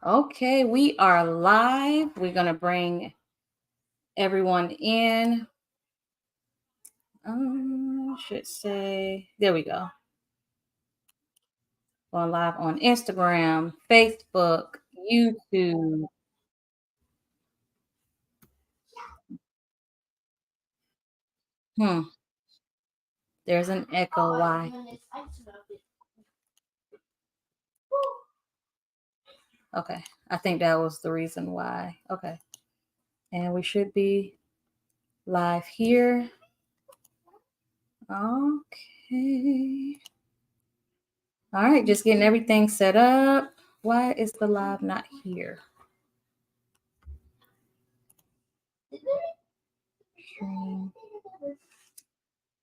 Okay, we are live. We're going to bring everyone in. Should say, there we go. Going live on Instagram, Facebook, YouTube. Hmm, there's an echo. Why? Okay, I think that was the reason why. Okay, and we should be live here. Okay. All right, just getting everything set up. Why is the live not here?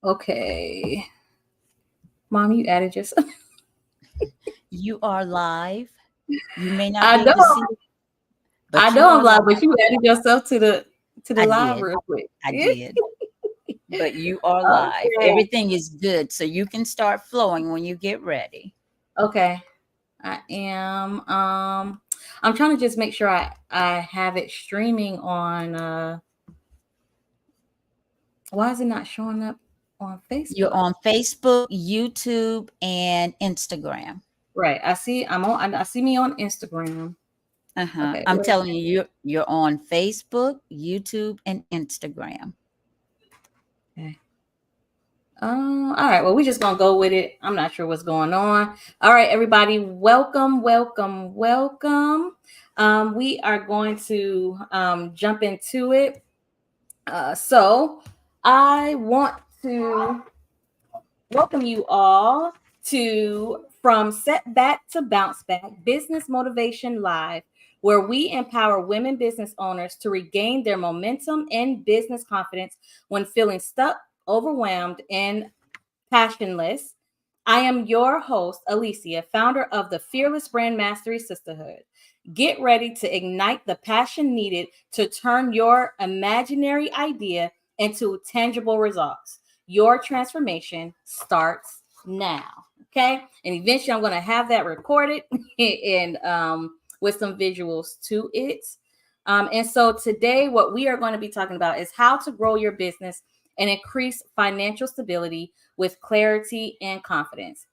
Okay. Mom, you added yourself. You are live. You may not I be able know, to see it, I but you know I'm are live, live. but you added yourself to the I live did. real quick. I did. But you are live. Okay. Everything is good. So you can start flowing when you get ready. Okay. I am. I'm trying to just make sure I have it streaming on. Why is it not showing up on You're Facebook? on Facebook, YouTube, and Instagram. Right. I see. I'm on. I see me on Instagram. Uh-huh. Okay. I'm telling you, you're on Facebook, YouTube, and Instagram. Okay. All right. Well, we're just gonna go with it. I'm not sure what's going on. All right, everybody. Welcome, welcome, welcome. We are going to jump into it. So I want to welcome you all to From Setback to Bounce Back Business Motivation Live, where we empower women business owners to regain their momentum and business confidence when feeling stuck, overwhelmed, and passionless. I am your host, Alicia, founder of the Fearless Brand Mastery Sisterhood. Get ready to ignite the passion needed to turn your imaginary idea into tangible results. Your transformation starts now. Okay. And eventually I'm going to have that recorded and with some visuals to it. And so today, what we are going to be talking about is how to grow your business and increase financial stability with clarity and confidence.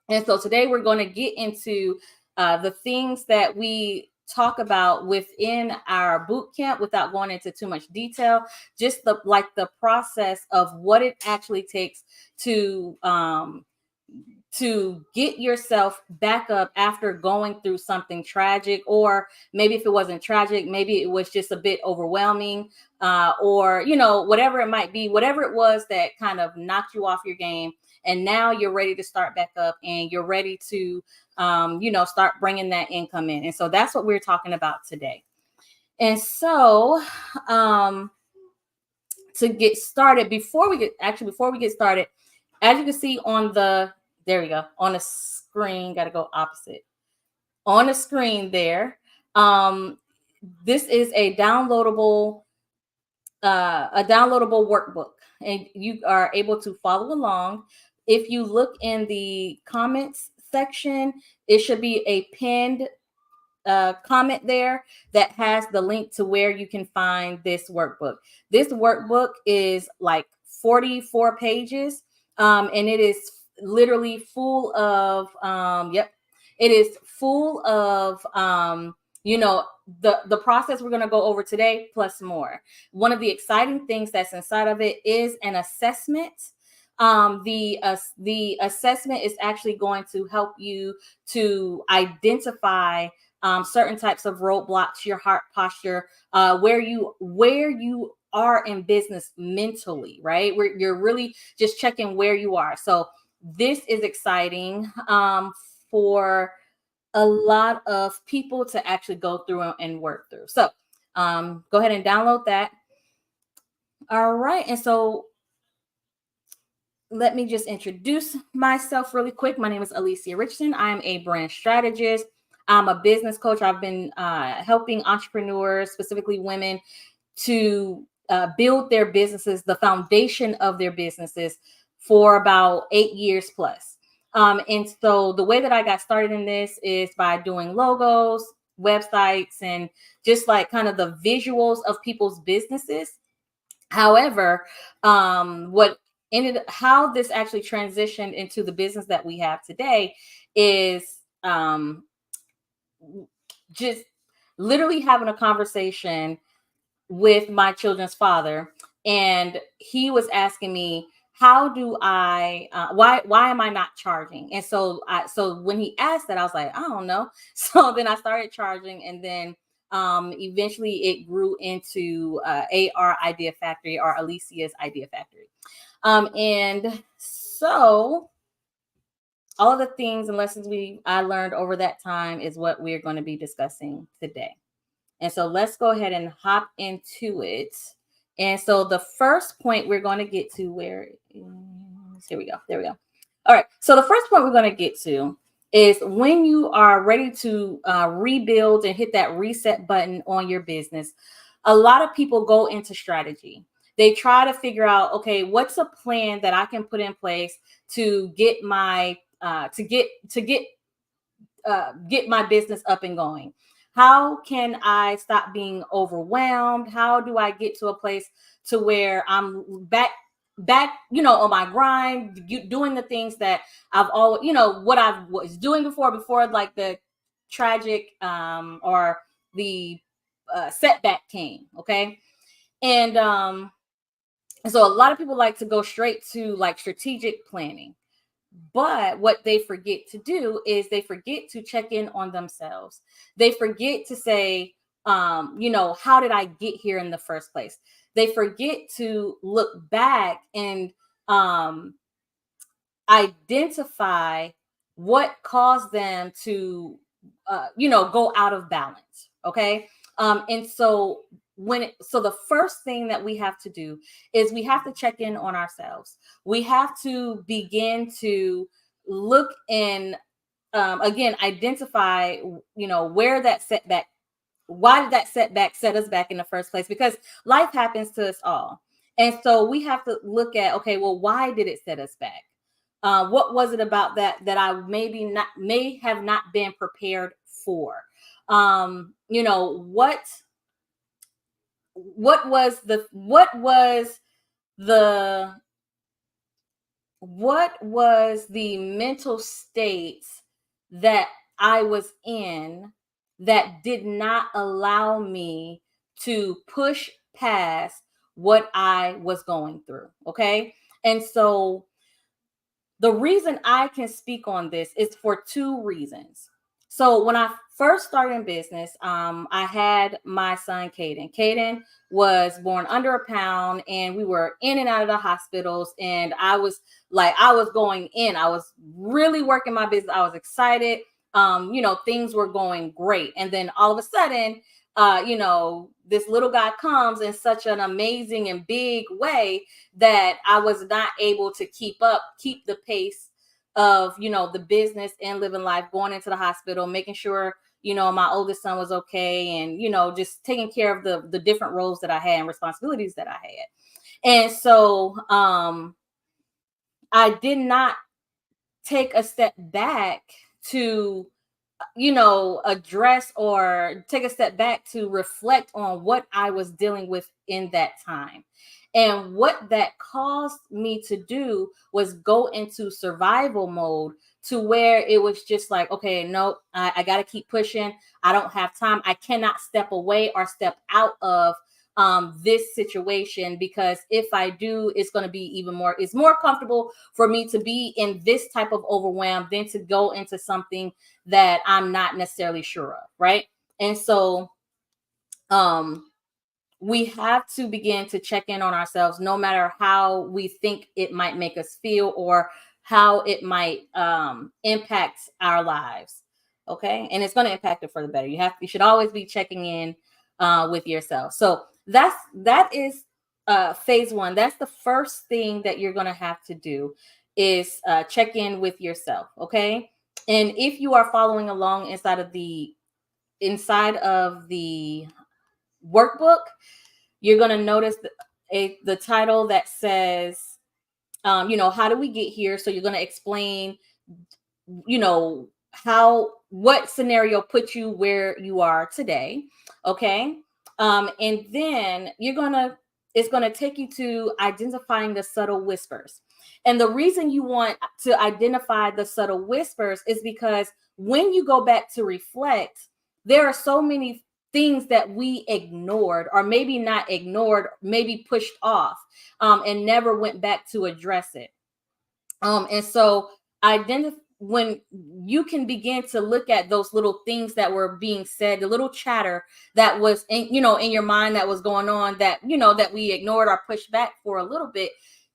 And so today we're going to get into the things that we talk about within our boot camp without going into too much detail, just the process of what it actually takes to get yourself back up after going through something tragic, or maybe if it wasn't tragic, maybe it was just a bit overwhelming, or whatever it might be, whatever it was that kind of knocked you off your game, and now you're ready to start back up and you're ready to start bringing that income in. And so that's what we're talking about today. And so to get started, before we get started, as you can see on the, there we go, on the screen, got to go opposite, on the screen there. This is a downloadable workbook, and you are able to follow along. If you look in the comments section, it should be a pinned comment there that has the link to where you can find this workbook. This workbook is like 44 pages, and it is literally full of, it is full of, the process we're going to go over today plus more. One of the exciting things that's inside of it is an assessment. The assessment is actually going to help you to identify certain types of roadblocks, your heart posture, where you are in business mentally, right? Where you're really just checking where you are. So this is exciting for a lot of people to actually go through and work through. So go ahead and download that. All right. And so let me just introduce myself really quick. My name is Alicia Richardson. I'm a brand strategist. I'm a business coach. I've been helping entrepreneurs, specifically women, to build their businesses, the foundation of their businesses, for about 8 years plus. And so the way that I got started in this is by doing logos, websites and just like kind of the visuals of people's businesses. However, what ended how this actually transitioned into the business that we have today is just literally having a conversation with my children's father, and he was asking me, how do I why am I not charging? And so when he asked that, I was like, I don't know. So then I started charging, and then eventually it grew into AR Idea Factory, or Alicia's Idea Factory. And so all of the things and lessons I learned over that time is what we're going to be discussing today. And so let's go ahead and hop into it. And so the first point we're going to get to, where is, here we go. There we go. All right. So the first point we're going to get to is when you are ready to rebuild and hit that reset button on your business. A lot of people go into strategy. They try to figure out, okay, what's a plan that I can put in place to get my get my business up and going. How can I stop being overwhelmed? How do I get to a place to where I'm back, on my grind, doing the things that I've always, what I was doing before like the tragic or the setback came. Okay. And so a lot of people like to go straight to like strategic planning. But what they forget to do is they forget to check in on themselves. They forget to say, how did I get here in the first place? They forget to look back and identify what caused them to, go out of balance. Okay. And so so the first thing that we have to do is we have to check in on ourselves. We have to begin to look and again identify, where that setback, why did that setback set us back in the first place? Because life happens to us all. And so we have to look at, okay, well, why did it set us back? What was it about that I may have not been prepared for? The what was the mental states that I was in that did not allow me to push past what I was going through? Okay. And so the reason I can speak on this is for two reasons. So when I first started in business, I had my son, Caden. Caden was born under a pound, and we were in and out of the hospitals. And I was going in. I was really working my business. I was excited. Things were going great. And then all of a sudden, this little guy comes in such an amazing and big way that I was not able to keep the pace of, the business and living life, going into the hospital, making sure, my oldest son was okay. And, just taking care of the different roles that I had and responsibilities that I had. And so, I did not take a step back to, address or take a step back to reflect on what I was dealing with in that time. And what that caused me to do was go into survival mode, to where it was just like, okay, no, I got to keep pushing. I don't have time. I cannot step away or step out of this situation, because if I do, it's going to be it's more comfortable for me to be in this type of overwhelm than to go into something that I'm not necessarily sure of. Right. And so, we have to begin to check in on ourselves, no matter how we think it might make us feel or how it might impact our lives. Okay. And it's going to impact it for the better. You should always be checking in with yourself. So that is phase one. That's the first thing that you're going to have to do, is check in with yourself. Okay. And if you are following along inside of the workbook, you're going to notice the title that says, how do we get here? So you're going to explain, what scenario put you where you are today. Okay. And then it's gonna take you to identifying the subtle whispers. And the reason you want to identify the subtle whispers is because when you go back to reflect, there are so many things that we ignored, or maybe not ignored, maybe pushed off, and never went back to address it. And so when you can begin to look at those little things that were being said, the little chatter that was in your mind that was going on, that that we ignored or pushed back for a little bit,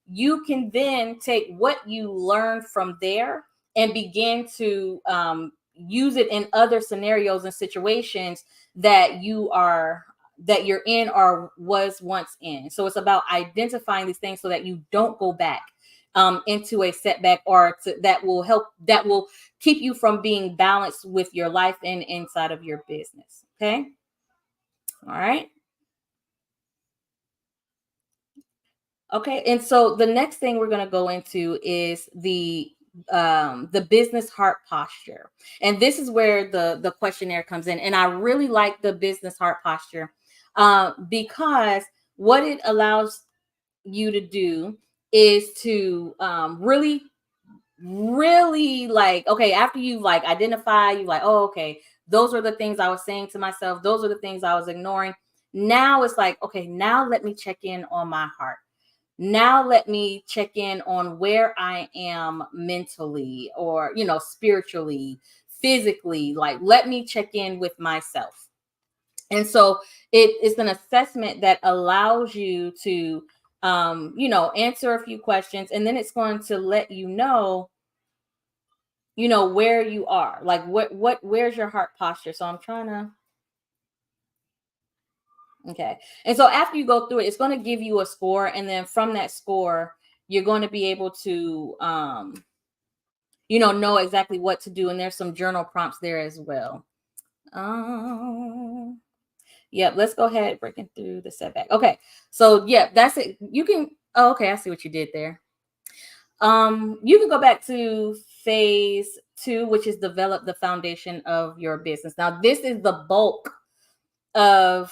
you can then take what you learned from there and begin to use it in other scenarios and situations that you're in or was once in. So it's about identifying these things so that you don't go back into a setback, or that will keep you from being balanced with your life and inside of your business. Okay. All right. Okay. And so the next thing we're going to go into is the business heart posture. And this is where the questionnaire comes in. And I really like the business heart posture because what it allows you to do is to really like, okay, after you like identify, you like, oh, okay, those are the things I was saying to myself, those are the things I was ignoring. Now it's like, okay, now let me check in on my heart. Now let me check in on where I am mentally, or spiritually, physically. Like, let me check in with myself. And so it is an assessment that allows you to answer a few questions, and then it's going to let you know where you are, like where's your heart posture. So I'm trying to, okay. And so after you go through it, it's going to give you a score, and then from that score, you're going to be able to know exactly what to do. And there's some journal prompts there as well. Yep, let's go ahead, breaking through the setback. Okay, so yep, that's it. You can, oh, okay, I see what you did there. You can go back to phase 2, which is develop the foundation of your business. Now, this is the bulk of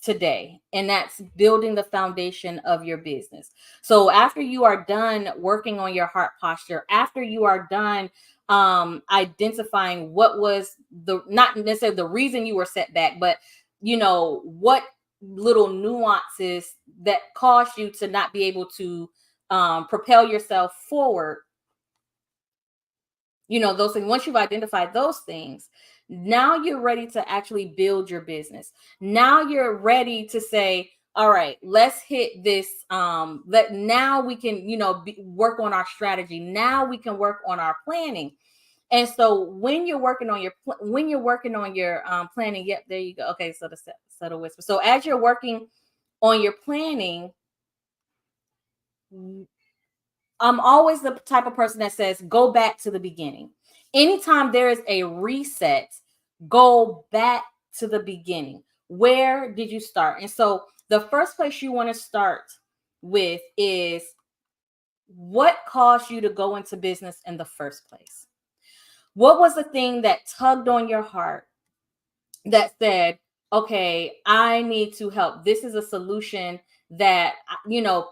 today, and that's building the foundation of your business. So after you are done working on your heart posture, after you are done identifying what was not necessarily the reason you were set back, but what little nuances that caused you to not be able to propel yourself forward, those things. Once you've identified those things, now you're ready to actually build your business. Now you're ready to say, all right, let's hit this. Now we can, work on our strategy. Now we can work on our planning. And so when you're working on your planning, yep, there you go. Okay, so the subtle whisper. So as you're working on your planning, I'm always the type of person that says, go back to the beginning. Anytime there is a reset, go back to the beginning. Where did you start? And so the first place you want to start with is, what caused you to go into business in the first place? What was the thing that tugged on your heart that said, okay, I need to help. This is a solution that,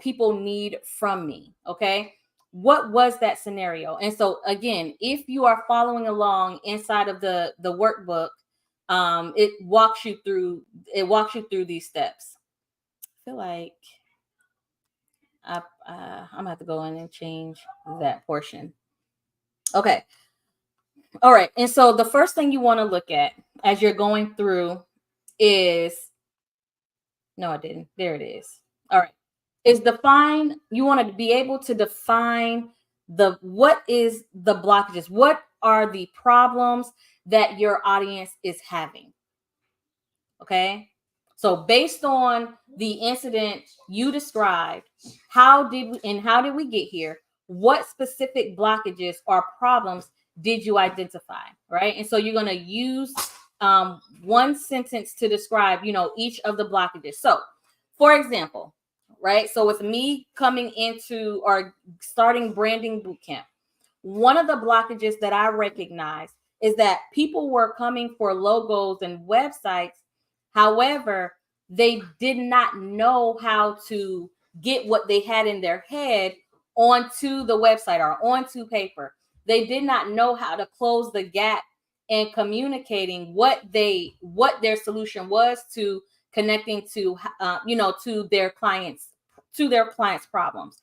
people need from me. Okay. What was that scenario? And so again, if you are following along inside of the workbook, it walks you through these steps. I feel like I'm gonna have to go in and change that portion. Okay. All right. And so the first thing you want to look at as you're going through is, no, I didn't. There it is. All right. Is define, you want to be able to define what is the blockages? What are the problems that your audience is having? Okay. So based on the incident you described, how did we get here? What specific blockages or problems did you identify? Right. And so you're going to use one sentence to describe, each of the blockages. So for example, right. So with me coming into or starting branding bootcamp, one of the blockages that I recognize is that people were coming for logos and websites. However, they did not know how to get what they had in their head onto the website or onto paper. They did not know how to close the gap in communicating what their solution was to connecting to to their clients problems.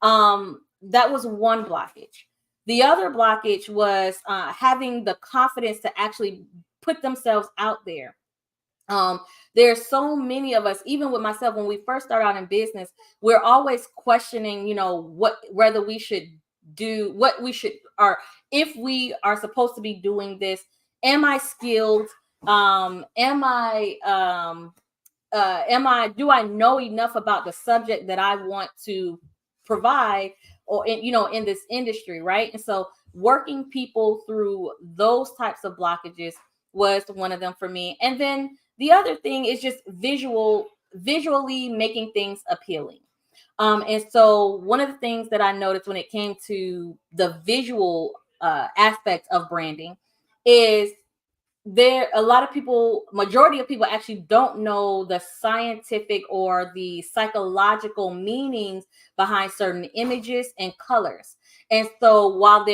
That was one blockage. The other blockage was having the confidence to actually put themselves out there. There's so many of us, even with myself, when we first start out in business, we're always questioning, whether we should do what we should, or if we are supposed to be doing this. Am I skilled? Do I know enough about the subject that I want to provide, or in this industry, right? And so working people through those types of blockages was one of them for me. And then the other thing is just visually making things appealing. And so one of the things that I noticed when it came to the visual aspect of branding is majority of people actually don't know the scientific or the psychological meanings behind certain images and colors. And so while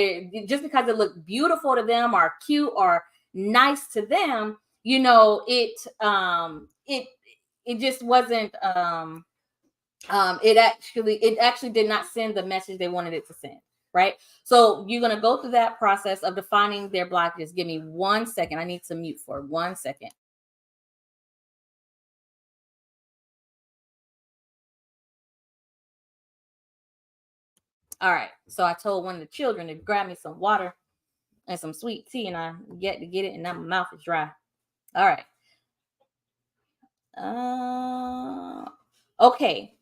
just because it looked beautiful to them or cute or nice to them, it just wasn't it actually did not send the message they wanted it to send. Right. So you're going to go through that process of defining their blockages. Give me 1 second. I need to mute for 1 second. All right. So I told one of the children to grab me some water and some sweet tea, and I get to get it, and now my mouth is dry. All right. Okay.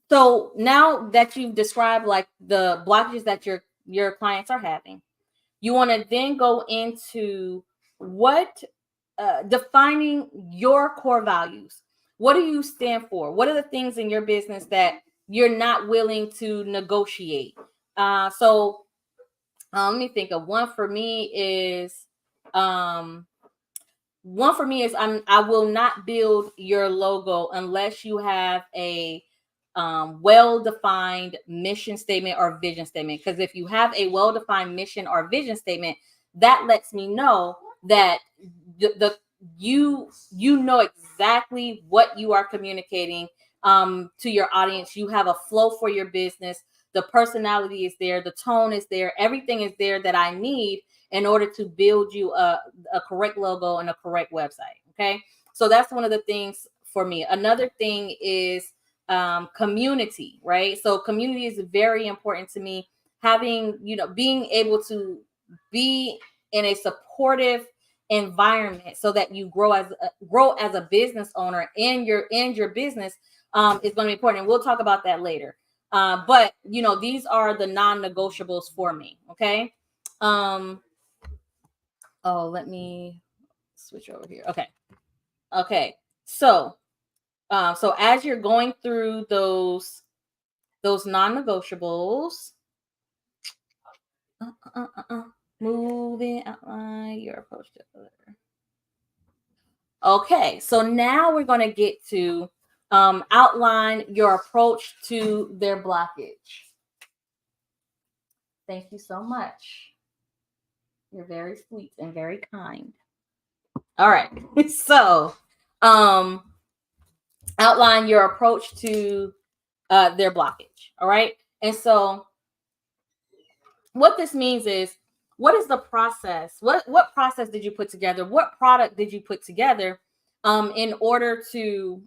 So now that you've described like the blockages that your clients are having, you want to then go into defining your core values. What do you stand for? What are the things in your business that you're not willing to negotiate? So let me think of one. For me is I will not build your logo unless you have a well-defined mission statement or vision statement. Because if you have a well-defined mission or vision statement, that lets me know that you know exactly what you are communicating to your audience. You have a flow for your business. The personality is there. The tone is there. Everything is there that I need in order to build you a correct logo and a correct website. Okay. So that's one of the things for me. Another thing is community, right? So community is very important to me. Having, being able to be in a supportive environment so that you grow as a business owner, and your business is going to be important. And we'll talk about that later. But these are the non-negotiables for me. Okay. Let me switch over here. Okay. So as you're going through those non-negotiables, moving outline your approach to other. Okay, so now we're going to get to outline your approach to their blockage. Thank you so much. You're very sweet and very kind. All right. So, outline your approach to their blockage. All right. And so what this means is, what is the process? What process did you put together? What product did you put together in order to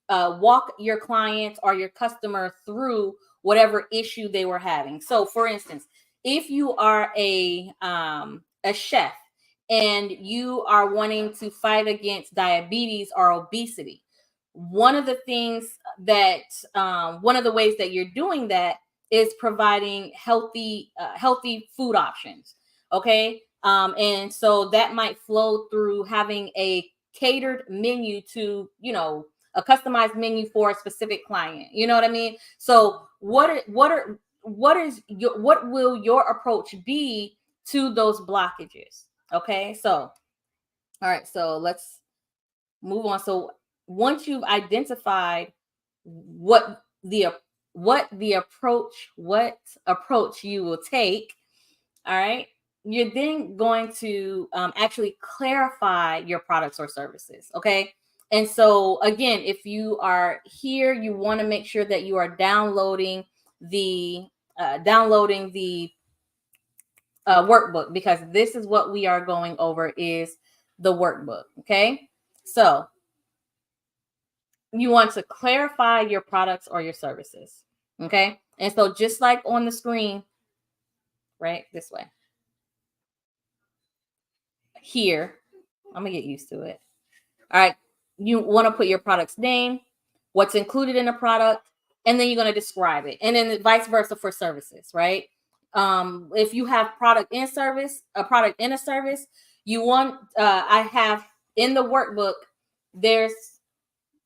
walk your client or your customer through whatever issue they were having? So for instance, if you are a chef and you are wanting to fight against diabetes or obesity, one of the ways that you're doing that is providing healthy food options. Okay. And so that might flow through having a catered menu to, a customized menu for a specific client. You know what I mean? So what are what will your approach be to those blockages? Okay, so all right, so let's move on. So once you've identified what the approach you will take, all right, you're then going to actually clarify your products or services. Okay, and so again, if you are here, you want to make sure that you are downloading the workbook, because this is what we are going over, is the workbook. Okay, so you want to clarify your products or your services. Okay, and so just like on the screen, right, this way here, I'm gonna get used to it. All right, you want to put your product's name, what's included in the product, and then you're going to describe it, and then vice versa for services, right? If you have product and service, a product and a service, you want I have in the workbook, there's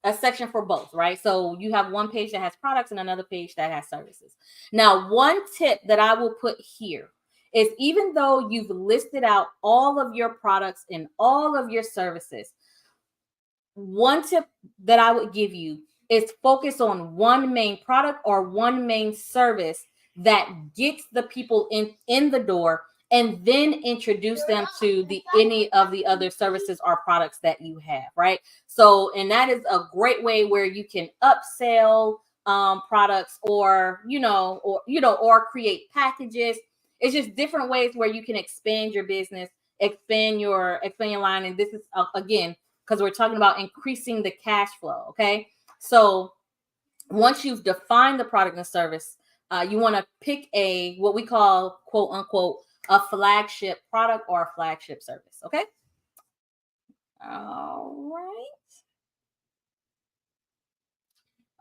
a section for both, right? So you have one page that has products and another page that has services. Now, one tip that I will put here is, even though you've listed out all of your products and all of your services, one tip that I would give you is focus on one main product or one main service that gets the people in the door, and then introduce them to any of the other services or products that you have, right? So, and that is a great way where you can upsell products, or or create packages. It's just different ways where you can expand your business, expand your line. And this is again, because we're talking about increasing the cash flow. Okay, so once you've defined the product and service, you want to pick what we call, quote unquote, a flagship product or a flagship service. Okay, all right.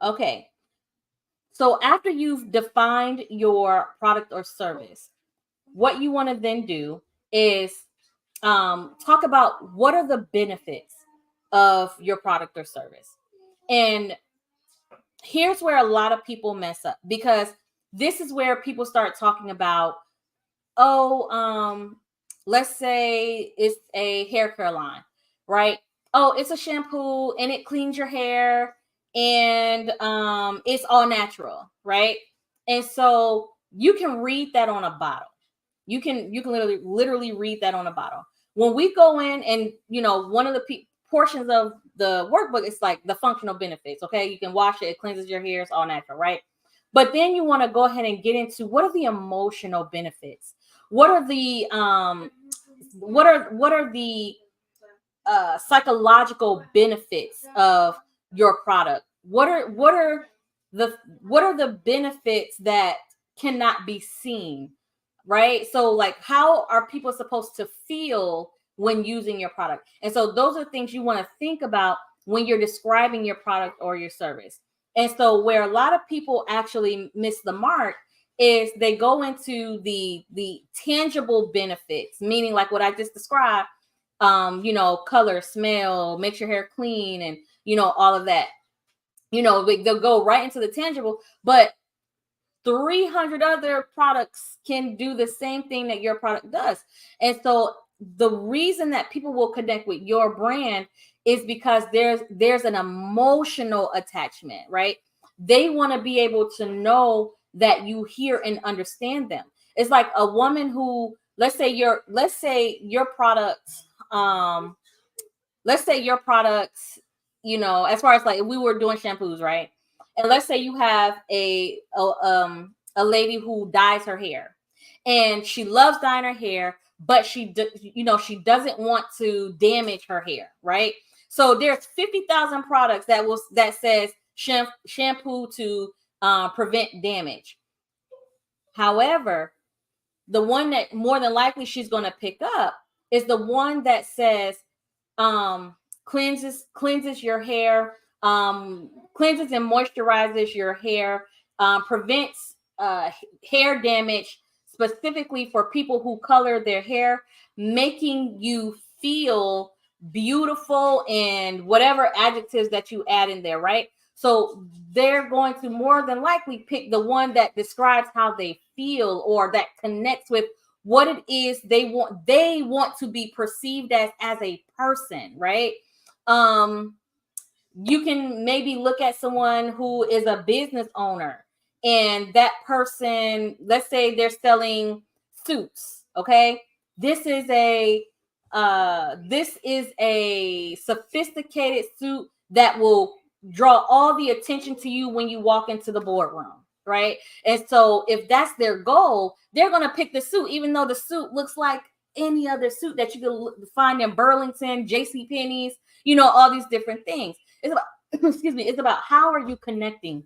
Okay, so after you've defined your product or service, what you want to then do is talk about what are the benefits of your product or service. And here's where a lot of people mess up, because this is where people start talking about, let's say it's a hair care line, right? Oh, it's a shampoo and it cleans your hair, and it's all natural, right? And so you can read that on a bottle. You can literally read that on a bottle. When we go in, and one of the portions of the workbook is like the functional benefits. Okay, you can wash it, it cleanses your hair, it's all natural, right? But then you want to go ahead and get into, what are the emotional benefits? What are the psychological benefits of your product? What are the benefits that cannot be seen, right? So, like, how are people supposed to feel when using your product? And so those are things you want to think about when you're describing your product or your service. And so where a lot of people actually miss the mark is they go into the tangible benefits, meaning like what I just described, color, smell, makes your hair clean, and all of that. They'll go right into the tangible, but 300 other products can do the same thing that your product does. And so the reason that people will connect with your brand is because there's an emotional attachment, right? They want to be able to know that you hear and understand them. It's like a woman who, let's say your products, as far as, like, if we were doing shampoos, right? And let's say you have a lady who dyes her hair, and she loves dyeing her hair, but she doesn't want to damage her hair, right? So there's 50,000 products that says shampoo to prevent damage. However, the one that more than likely she's going to pick up is the one that says cleanses your hair, cleanses and moisturizes your hair, prevents hair damage, specifically for people who color their hair, making you feel beautiful, and whatever adjectives that you add in there, right? So they're going to more than likely pick the one that describes how they feel or that connects with what it is they want to be perceived as a person, right? You can maybe look at someone who is a business owner, and that person, let's say they're selling suits. Okay, this is a sophisticated suit that will draw all the attention to you when you walk into the boardroom, right? And so if that's their goal, they're going to pick the suit, even though the suit looks like any other suit that you can find in Burlington, JC Penney's, all these different things. It's about, excuse me, it's about how are you connecting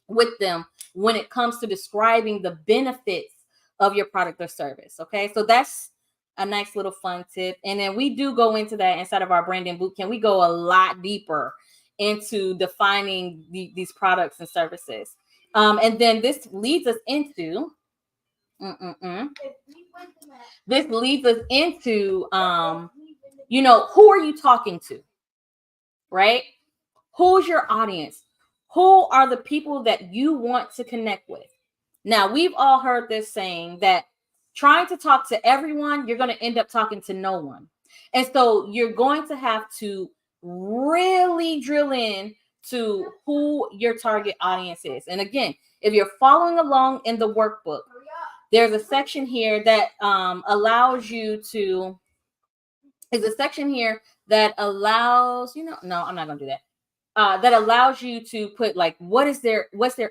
with them when it comes to describing the benefits of your product or service. Okay, so that's a nice little fun tip. And then we do go into that inside of our branding bootcamp. We go a lot deeper into defining these products and services. And then this leads us into this leads us into who are you talking to, right? Who's your audience? Who are the people that you want to connect with? Now, we've all heard this saying that trying to talk to everyone, you're going to end up talking to no one. And so you're going to have to really drill in to who your target audience is. And again, if you're following along in the workbook, there's a section here that allows you to, is a section here that allows, no, I'm not going to do that. That allows you to put like what's their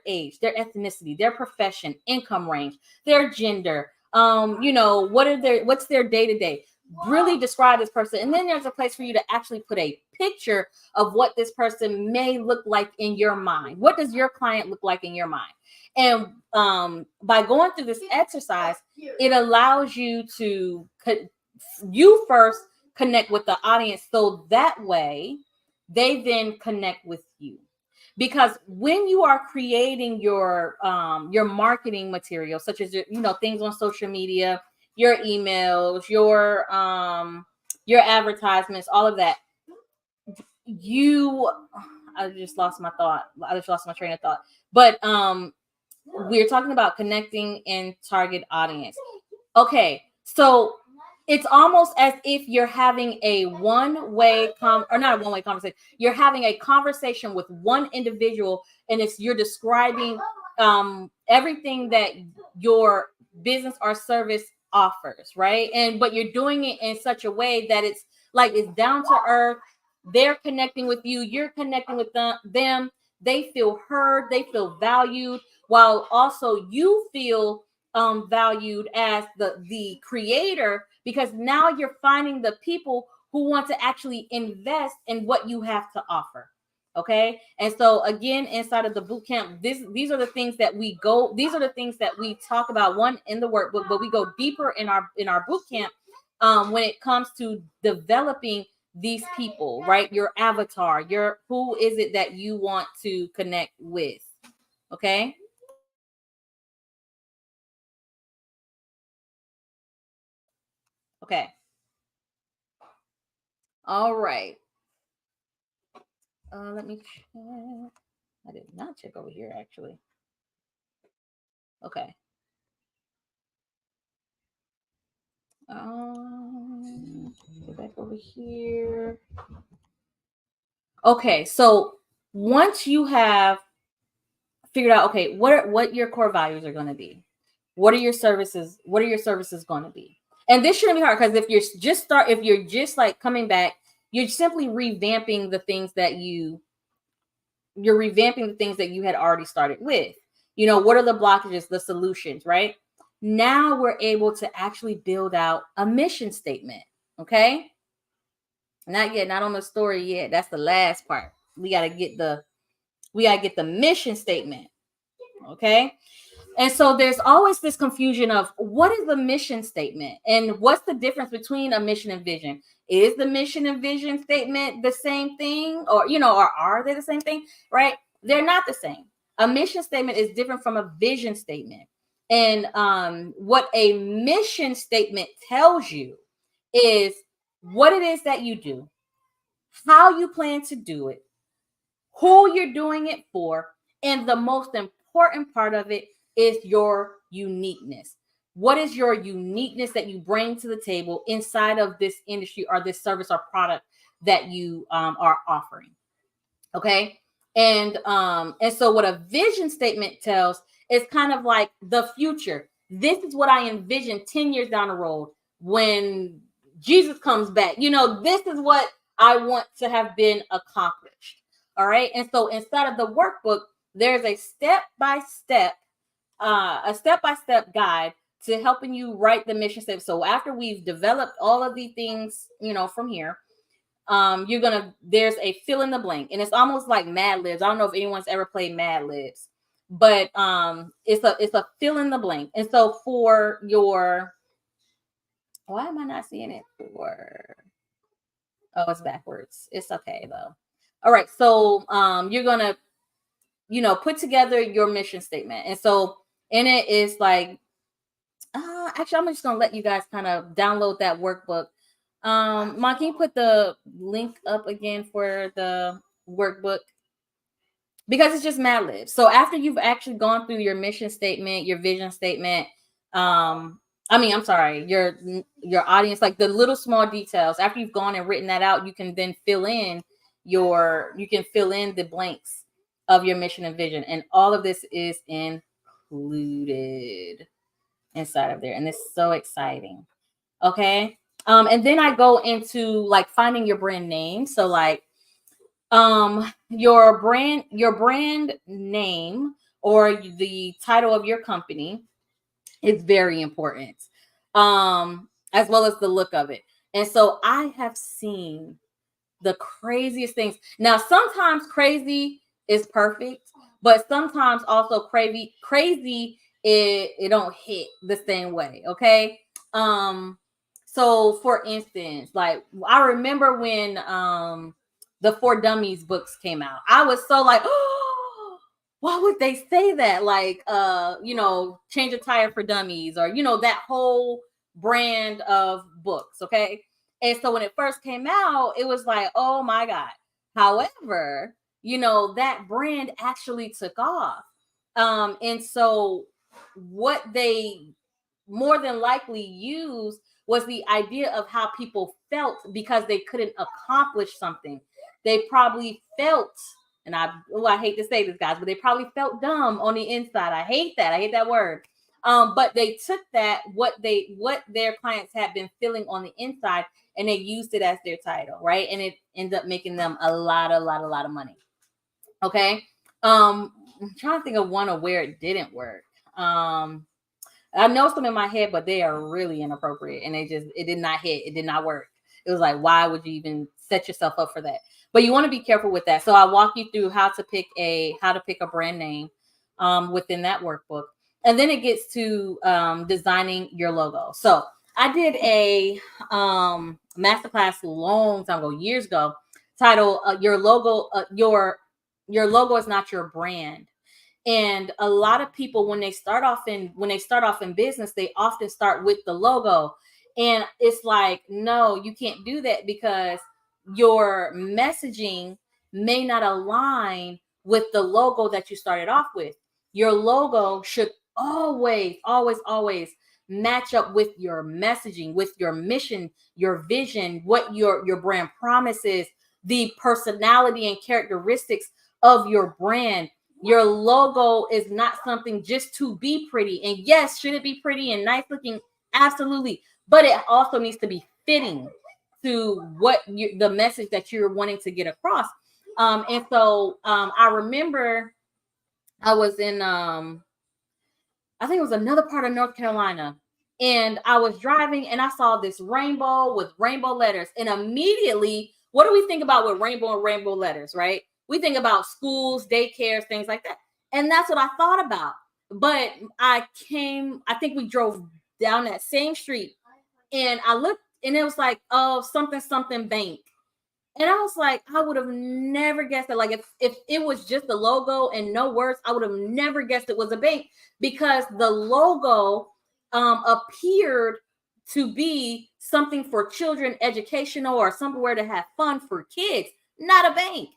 age, their ethnicity, their profession, income range, their gender, what's their day-to-day. Really describe this person. And then there's a place for you to actually put a picture of what this person may look like in your mind. What does your client look like in your mind? And by going through this exercise, it allows you to first connect with the audience, so that way they then connect with you. Because when you are creating your marketing material, such as things on social media, your emails, your advertisements, all of that, I just lost my train of thought. But we're talking about connecting in target audience. Okay, so it's almost as if you're having a one-way not a one-way conversation. You're having a conversation with one individual, and you're describing everything that your business or service offers, right? But you're doing it in such a way that it's down to earth. They're connecting with you. You're connecting with them. They feel heard. They feel valued, while also you feel valued as the creator, because now you're finding the people who want to actually invest in what you have to offer. Okay. And so again, inside of the boot camp, these are the things that we talk about, one in the workbook, but we go deeper in our boot camp when it comes to developing these people, right? Your avatar, who is it that you want to connect with? Okay. Okay. All right. Let me check. I did not check over here, actually. Okay. Go back over here. Okay, so once you have figured out, okay, what your core values are going to be, what are your services going to be? And this shouldn't be hard, because if you're just like coming back, you're simply revamping the things that you had already started with. What are the blockages, the solutions, right? Now we're able to actually build out a mission statement. Okay. Not yet, not on the story yet. That's the last part. We got to get the mission statement. Okay. And so there's always this confusion of what is the mission statement and what's the difference between a mission and vision? Is the mission and vision statement the same thing, or are they the same thing? Right? They're not the same. A mission statement is different from a vision statement. And what a mission statement tells you is what it is that you do, how you plan to do it, who you're doing it for, and the most important part of it is your uniqueness. What is your uniqueness that you bring to the table inside of this industry or this service or product that you are offering? Okay. And so what a vision statement tells is kind of like the future. This is what I envision 10 years down the road when Jesus comes back. This is what I want to have been accomplished. All right. And so inside of the workbook, there's a step-by-step guide to helping you write the mission statement. So after we've developed all of these things, from here, there's a fill in the blank, and it's almost like Mad Libs. I don't know if anyone's ever played Mad Libs, but it's a fill in the blank. And so for your, why am I not seeing it? It's backwards. It's okay though. All right, so you're gonna put together your mission statement, and so in it is like, actually, I'm just gonna let you guys kind of download that workbook. Mom, can you put the link up again for the workbook? Because it's just Mad Libs. So after you've actually gone through your mission statement, your vision statement, I'm sorry, your audience, like the little small details. After you've gone and written that out, you can then fill in the blanks of your mission and vision, and all of this is included inside of there, and it's so exciting. Okay. And then I go into like finding your brand name. So like your brand name or the title of your company is very important. As well as the look of it. And so I have seen the craziest things. Now, sometimes crazy is perfect, but sometimes also crazy it don't hit the same way. Okay. So for instance, like I remember when the For Dummies books came out, I was so like, oh, why would they say that? Like change a tire for dummies, or that whole brand of books. Okay. And so when it first came out, it was like, oh my God. However, that brand actually took off. And so what they more than likely used was the idea of how people felt because they couldn't accomplish something. They probably felt, and I hate to say this, guys, but they probably felt dumb on the inside. I hate that. I hate that word. But they took that, what their clients had been feeling on the inside, and they used it as their title, right? And it ended up making them a lot of money. Okay. I'm trying to think of one of where it didn't work. I know some in my head, but they are really inappropriate, and it did not hit. It did not work. It was like, why would you even set yourself up for that? But you want to be careful with that. So I walk you through how to pick a brand name within that workbook. And then it gets to designing your logo. So I did a masterclass long time ago, years ago, titled "Your Logo, Your Logo is Not Your Brand." And a lot of people, when they start off in business, they often start with the logo. And it's like, no, you can't do that, because your messaging may not align with the logo that you started off with. Your logo should always match up with your messaging, with your mission, your vision, what your brand promises, the personality and characteristics of your brand. Your logo is not something just to be pretty. And yes, should it be pretty and nice looking? Absolutely. But it also needs to be fitting to the message that you're wanting to get across. And so I remember I was in I think it was another part of North Carolina, and I was driving and I saw this rainbow with rainbow letters. And immediately, what do we think about with rainbow and rainbow letters, right? We think about schools, daycares, things like that. And that's what I thought about. But I think we drove down that same street, and I looked, and it was like, oh, something bank. And I was like, I would have never guessed that. Like if it was just the logo and no words, I would have never guessed it was a bank, because the logo appeared to be something for children, educational, or somewhere to have fun for kids, not a bank.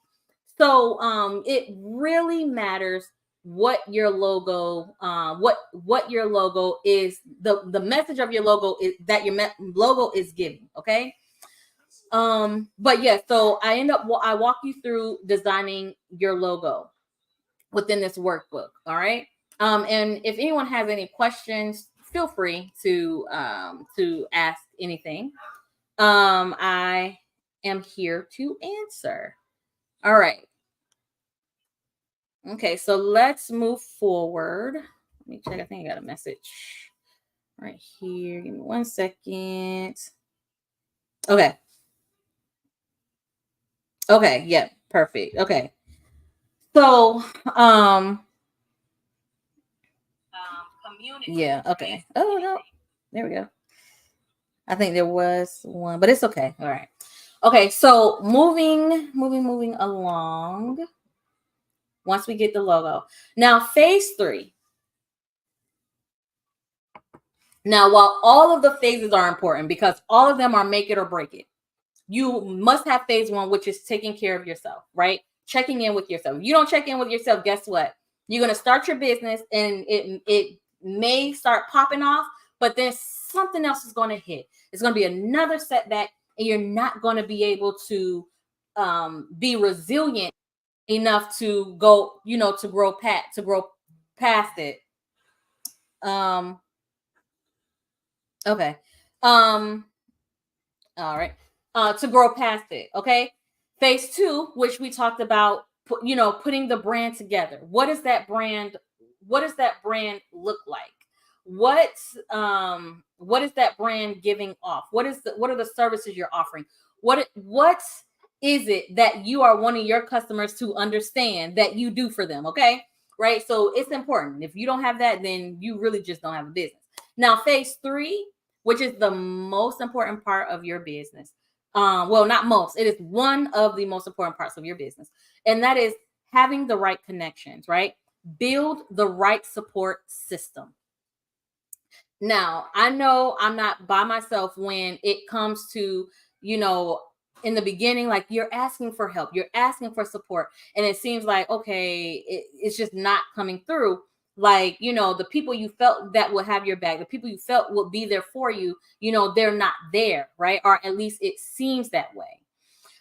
So it really matters what your logo, what your logo is, the message of your logo is that your logo is giving. Okay. But yeah, so I walk you through designing your logo within this workbook. All right. And if anyone has any questions, feel free to ask anything. I am here to answer. All right. Okay, so let's move forward. Let me check. I think I got a message right here. Give me 1 second. Okay. Okay, yeah, perfect. Okay. So, community. Yeah, okay. Oh no. There we go. I think there was one, but it's okay. All right. Okay, so moving along. Once we get the logo. Now, phase 3. Now, while all of the phases are important because all of them are make it or break it, you must have phase 1, which is taking care of yourself, right? Checking in with yourself. If you don't check in with yourself, guess what? You're going to start your business and it may start popping off, but then something else is going to hit. It's going to be another setback, and you're not going to be able to be resilient enough to go, to grow past it. Okay. All right. To grow past it. Okay. Phase 2, which we talked about, putting the brand together. What does that brand look like? What is that brand giving off? What are the services you're offering? What is it that you are wanting your customers to understand that you do for them? Okay. Right. So it's important. If you don't have that, then you really just don't have a business. Now, phase 3, which is the most important part of your business. Well, not most, it is one of the most important parts of your business. And that is having the right connections, right? Build the right support system. Now, I know I'm not by myself when it comes to, in the beginning, like you're asking for help, you're asking for support, and it seems like, okay, it's just not coming through. Like, the people you felt that would have your back, the people you felt would be there for you, they're not there, right? Or at least it seems that way.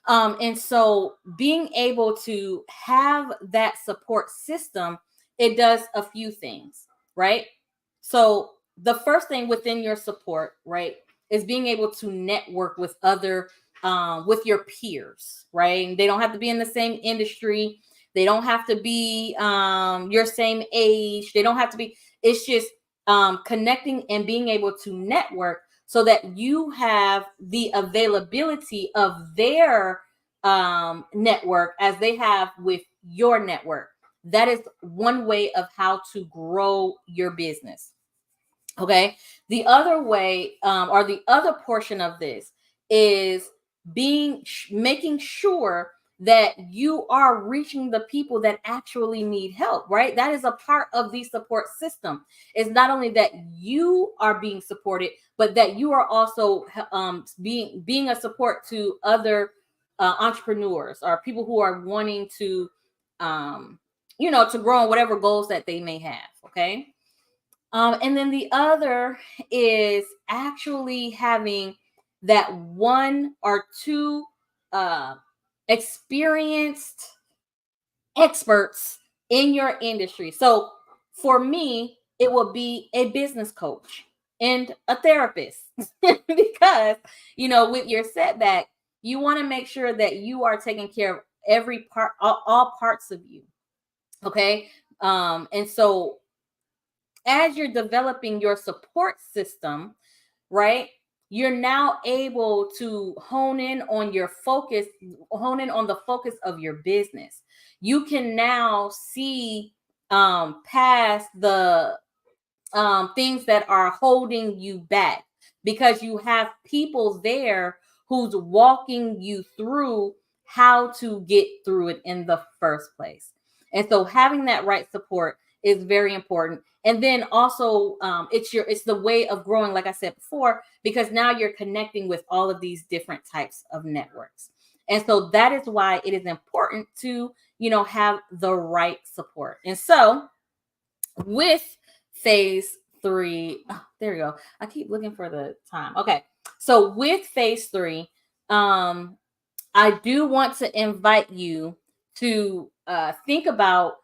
And so being able to have that support system, it does a few things, right? So the first thing within your support, right, is being able to network with with your peers, right? They don't have to be in the same industry. They don't have to be your same age. They don't have to be, it's just connecting and being able to network so that you have the availability of their network as they have with your network. That is one way of how to grow your business. Okay. The other way, or the other portion of this is making sure that you are reaching the people that actually need help, right? That is a part of the support system. It's not only that you are being supported, but that you are also being a support to other entrepreneurs or people who are wanting to, to grow on whatever goals that they may have. Okay. And then the other is actually having that 1 or 2 experienced experts in your industry. So for me, it will be a business coach and a therapist because, with your setback, you want to make sure that you are taking care of every part, all parts of you. Okay. And so as you're developing your support system, right, you're now able to hone in on the focus of your business. You can now see past the things that are holding you back because you have people there who's walking you through how to get through it in the first place. And so having that right support is very important. And then also it's the way of growing, like I said before, because now you're connecting with all of these different types of networks. And so that is why it is important to have the right support. And so with phase 3, there we go. I keep looking for the time. Okay. So with phase 3, I do want to invite you to think about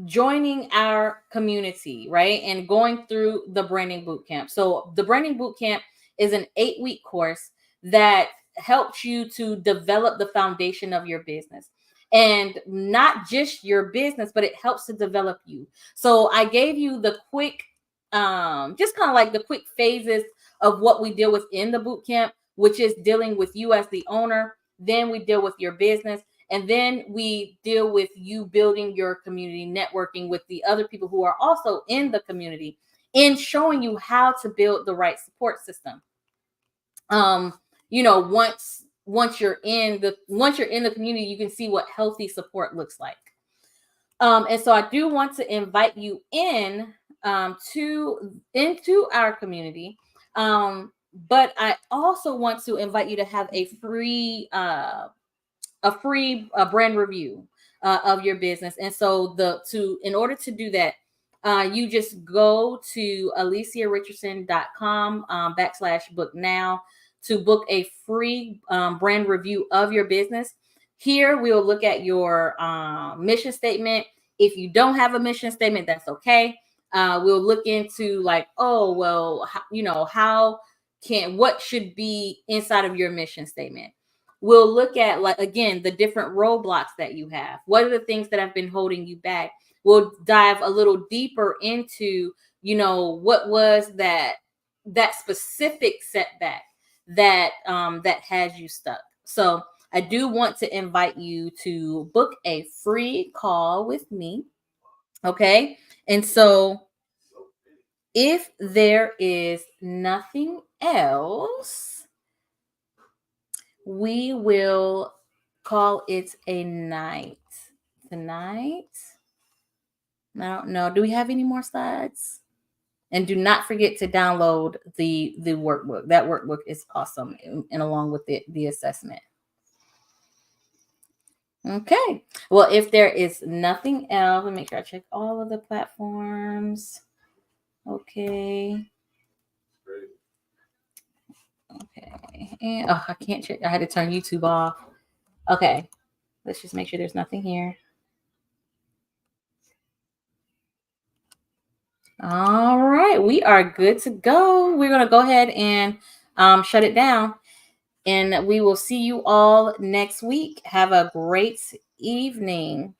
joining our community, right? And going through the branding bootcamp. So the branding bootcamp is an 8-week course that helps you to develop the foundation of your business. And not just your business, but it helps to develop you. So I gave you the quick, just kind of like the quick phases of what we deal with in the bootcamp, which is dealing with you as the owner. Then we deal with your business. And then we deal with you building your community, networking with the other people who are also in the community, and showing you how to build the right support system. Once you're in the community, you can see what healthy support looks like. And so I do want to invite you into our community. But I also want to invite you to have a free brand review of your business. And so in order to do that, you just go to aliciarichardson.com /book now to book a free brand review of your business. Here we'll look at your mission statement. If you don't have a mission statement, that's okay. We'll look into like, what should be inside of your mission statement. We'll look at, like, again, the different roadblocks that you have. What are the things that have been holding you back? We'll dive a little deeper into, what was that specific setback that has you stuck. So I do want to invite you to book a free call with me. Okay. And so if there is nothing else, we will call it a night tonight. I don't know. Do we have any more slides? And do not forget to download the workbook. That workbook is awesome, and along with the assessment. Okay. Well, if there is nothing else, let me make sure I check all of the platforms. Okay. Okay. And I can't check. I had to turn YouTube off. Okay. Let's just make sure there's nothing here. All right. We are good to go. We're going to go ahead and shut it down. And we will see you all next week. Have a great evening.